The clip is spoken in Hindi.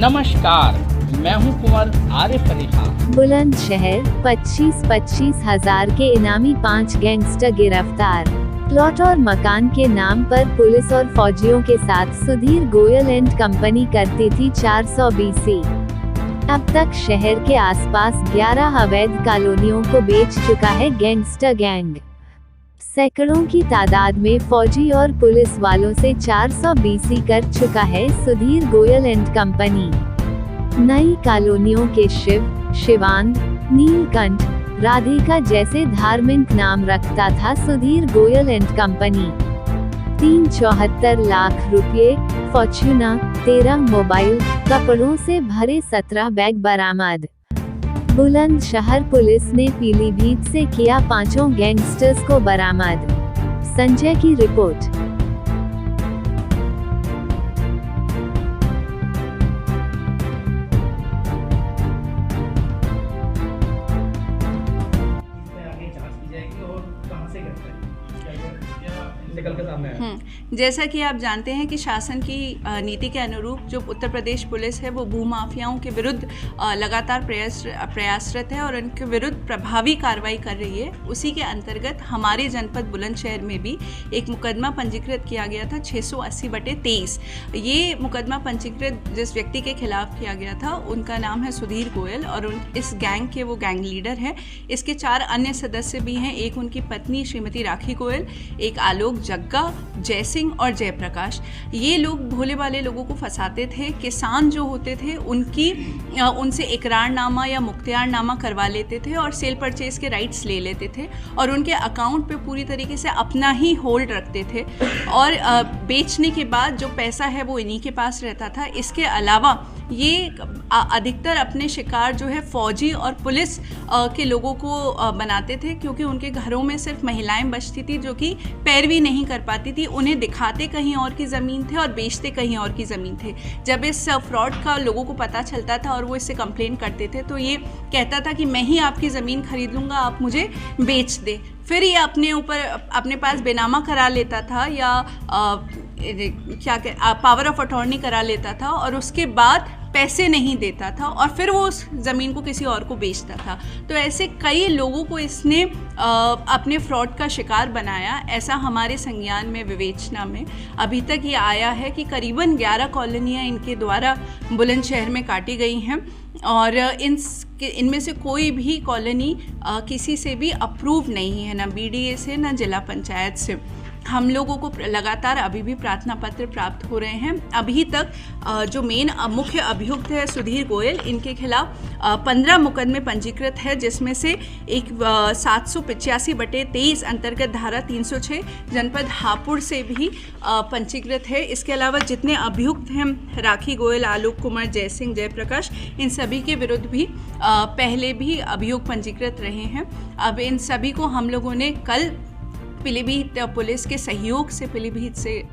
नमस्कार, मैं हूं कुंवर आरिफ अली खान। बुलंदशहर 25-25 हजार के इनामी 5 गैंगस्टर गिरफ्तार। प्लॉट और मकान के नाम पर पुलिस और फौजियों के साथ सुधीर गोयल एंड कंपनी करती थी 420। अब तक शहर के आसपास 11 अवैध कॉलोनियों को बेच चुका है गैंगस्टर गैंग। सैकड़ों की तादाद में फौजी और पुलिस वालों से 420 कर चुका है सुधीर गोयल एंड कंपनी। नई कॉलोनियों के शिव, शिवांग, नीलकंठ, राधिका जैसे धार्मिक नाम रखता था सुधीर गोयल एंड कंपनी। 374 लाख रुपए, फॉर्च्यूनर, 13 मोबाइल, कपड़ों से भरे 17 बैग बरामद। बुलंदशहर पुलिस ने पीलीभीत से किया 5 गैंगस्टर्स को बरामद। संजय की रिपोर्ट। जैसा कि आप जानते हैं कि शासन की नीति के अनुरूप जो उत्तर प्रदेश पुलिस है वो भूमाफियाओं के विरुद्ध लगातार प्रयासरत है और उनके विरुद्ध प्रभावी कार्रवाई कर रही है। उसी के अंतर्गत हमारे जनपद बुलंदशहर में भी एक मुकदमा पंजीकृत किया गया था 680/23। ये मुकदमा पंजीकृत जिस व्यक्ति के खिलाफ किया गया था उनका नाम है सुधीर गोयल और इस गैंग के वो गैंग लीडर हैं। इसके 4 अन्य सदस्य भी हैं, एक उनकी पत्नी श्रीमती राखी गोयल, एक आलोक जग्गा, जयसिंह और जयप्रकाश। ये लोग भोले भाले लोगों को फंसाते थे। किसान जो होते थे उनसे इकरारनामा या मुख्तियारनामा करवा लेते थे और सेल परचेज के राइट्स ले लेते थे और उनके अकाउंट पे पूरी तरीके से अपना ही होल्ड रखते थे और बेचने के बाद जो पैसा है वो इन्हीं के पास रहता था। इसके अलावा ये अधिकतर अपने शिकार जो है फौजी और पुलिस के लोगों को बनाते थे, क्योंकि उनके घरों में सिर्फ महिलाएं बचती थी जो कि पैरवी नहीं कर पाती थी। उन्हें दिखाते कहीं और की ज़मीन थे और बेचते कहीं और की ज़मीन थे। जब इस फ्रॉड का लोगों को पता चलता था और वो इससे कंप्लेन करते थे तो ये कहता था कि मैं ही आपकी ज़मीन खरीद लूँगा, आप मुझे बेच दे। फिर ये अपने पास बेनामा करा लेता था या पावर ऑफ अटॉर्नी करा लेता था और उसके बाद पैसे नहीं देता था और फिर वो उस ज़मीन को किसी और को बेचता था। तो ऐसे कई लोगों को इसने अपने फ्रॉड का शिकार बनाया। ऐसा हमारे संज्ञान में, विवेचना में अभी तक ये आया है कि करीबन 11 कॉलोनियाँ इनके द्वारा बुलंदशहर में काटी गई हैं और इनमें से कोई भी कॉलोनी किसी से भी अप्रूव नहीं है, ना BDA से ना जिला पंचायत से। हम लोगों को लगातार अभी भी प्रार्थना पत्र प्राप्त हो रहे हैं। अभी तक जो मेन मुख्य अभियुक्त है सुधीर गोयल, इनके खिलाफ 15 मुकदमे पंजीकृत है, जिसमें से एक 785/23 अंतर्गत धारा 306 जनपद हापुड़ से भी पंजीकृत है। इसके अलावा जितने अभियुक्त हैं राखी गोयल, आलोक कुमार, जयसिंह, जयप्रकाश, इन सभी के विरुद्ध भी पहले भी अभियुक्त पंजीकृत रहे हैं। अब इन सभी को हम लोगों ने कल पीलीभीत पुलिस के सहयोग से पीलीभीत से